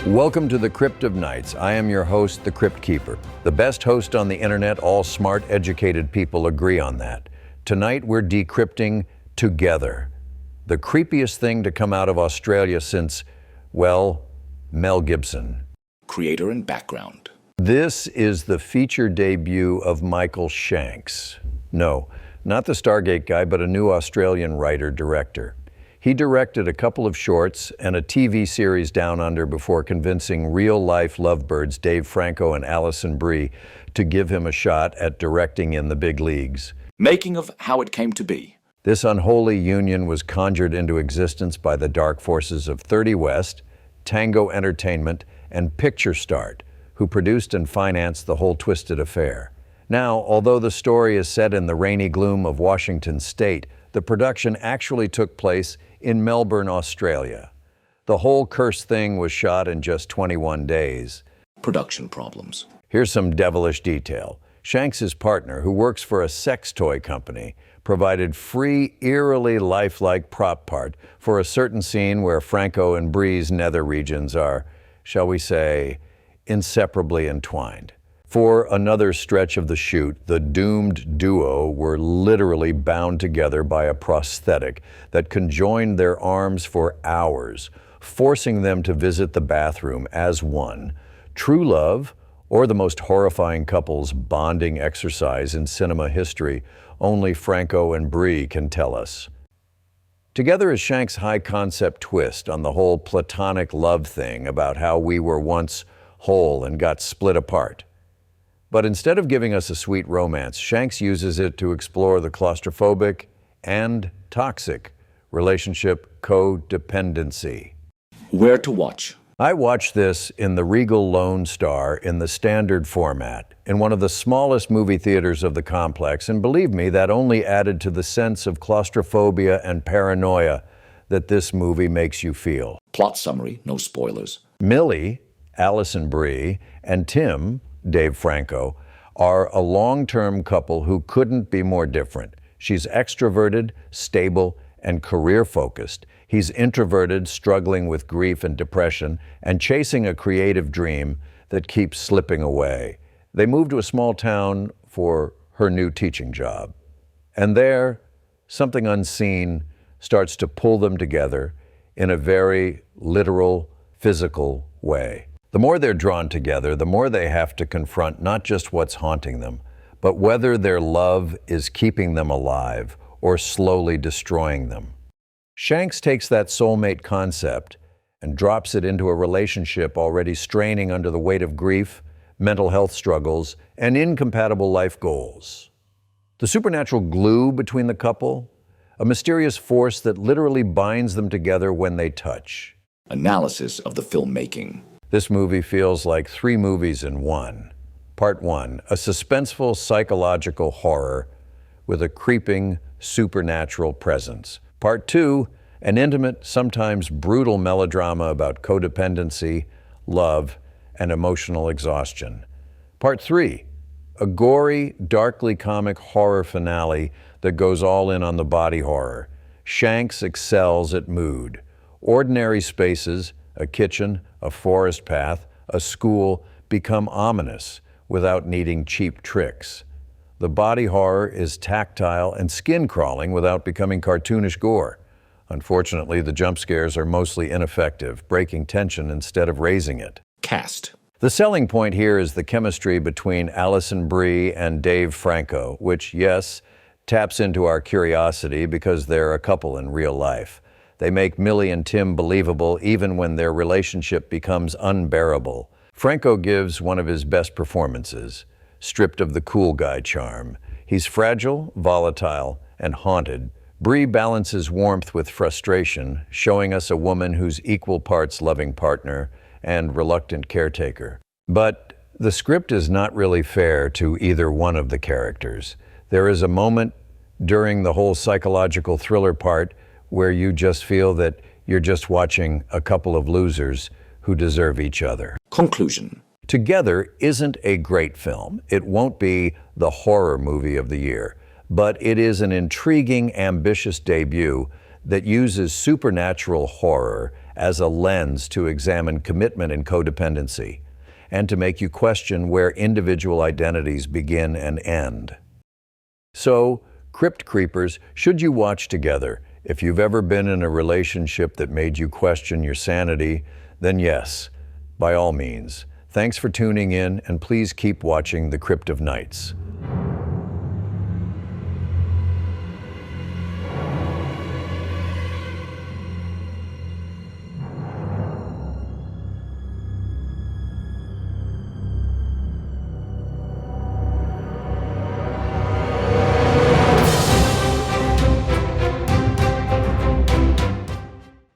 Welcome to the Crypt of Nights. I am your host, the Crypt Keeper. The best host on the internet, all smart, educated people agree on that. Tonight we're decrypting Together, the creepiest thing to come out of Australia since, well, Mel Gibson. Creator and background. This is the feature debut of Michael Shanks. No, not the Stargate guy, but a new Australian writer-director. He directed a couple of shorts and a TV series Down Under before convincing real-life lovebirds Dave Franco and Alison Brie to give him a shot at directing in the big leagues. Making of How It Came to Be. This unholy union was conjured into existence by the dark forces of 30 West, Tango Entertainment, and Picture Start, who produced and financed the whole twisted affair. Now, although the story is set in the rainy gloom of Washington State, the production actually took place in Melbourne, Australia. The whole cursed thing was shot in just 21 days. Production problems. Here's some devilish detail. Shanks' partner, who works for a sex toy company, provided free, eerily lifelike prop part for a certain scene where Franco and Brie's nether regions are, shall we say, inseparably entwined. For another stretch of the shoot, the doomed duo were literally bound together by a prosthetic that conjoined their arms for hours, forcing them to visit the bathroom as one. True love, or the most horrifying couple's bonding exercise in cinema history, only Franco and Brie can tell us. Together is Shanks' high-concept twist on the whole platonic love thing about how we were once whole and got split apart. But instead of giving us a sweet romance, Shanks uses it to explore the claustrophobic and toxic relationship codependency. Where to watch? I watched this in the Regal Lone Star in the standard format, in one of the smallest movie theaters of the complex, and believe me, that only added to the sense of claustrophobia and paranoia that this movie makes you feel. Plot summary, no spoilers. Millie, Alison Brie, and Tim, Dave Franco, are a long-term couple who couldn't be more different. She's extroverted, stable, and career-focused. He's introverted, struggling with grief and depression, and chasing a creative dream that keeps slipping away. They move to a small town for her new teaching job. And there, something unseen starts to pull them together in a very literal, physical way. The more they're drawn together, the more they have to confront not just what's haunting them, but whether their love is keeping them alive or slowly destroying them. Shanks takes that soulmate concept and drops it into a relationship already straining under the weight of grief, mental health struggles, and incompatible life goals. The supernatural glue between the couple, a mysterious force that literally binds them together when they touch. Analysis of the filmmaking. This movie feels like 3 movies in one. Part 1, a suspenseful psychological horror with a creeping supernatural presence. Part 2, an intimate, sometimes brutal melodrama about codependency, love, and emotional exhaustion. Part 3, a gory, darkly comic horror finale that goes all in on the body horror. Shanks excels at mood. Ordinary spaces, a kitchen, a forest path, a school, become ominous without needing cheap tricks. The body horror is tactile and skin-crawling without becoming cartoonish gore. Unfortunately, the jump scares are mostly ineffective, breaking tension instead of raising it. Cast. The selling point here is the chemistry between Alison Brie and Dave Franco, which, yes, taps into our curiosity because they're a couple in real life. They make Millie and Tim believable even when their relationship becomes unbearable. Franco gives one of his best performances, stripped of the cool guy charm. He's fragile, volatile, and haunted. Brie balances warmth with frustration, showing us a woman who's equal parts loving partner and reluctant caretaker. But the script is not really fair to either one of the characters. There is a moment during the whole psychological thriller part where you just feel that you're just watching a couple of losers who deserve each other. Conclusion. Together isn't a great film. It won't be the horror movie of the year, but it is an intriguing, ambitious debut that uses supernatural horror as a lens to examine commitment and codependency, and to make you question where individual identities begin and end. So, Crypt Creepers, should you watch together? If you've ever been in a relationship that made you question your sanity, then yes, by all means. Thanks for tuning in, and please keep watching The Crypt of Nights.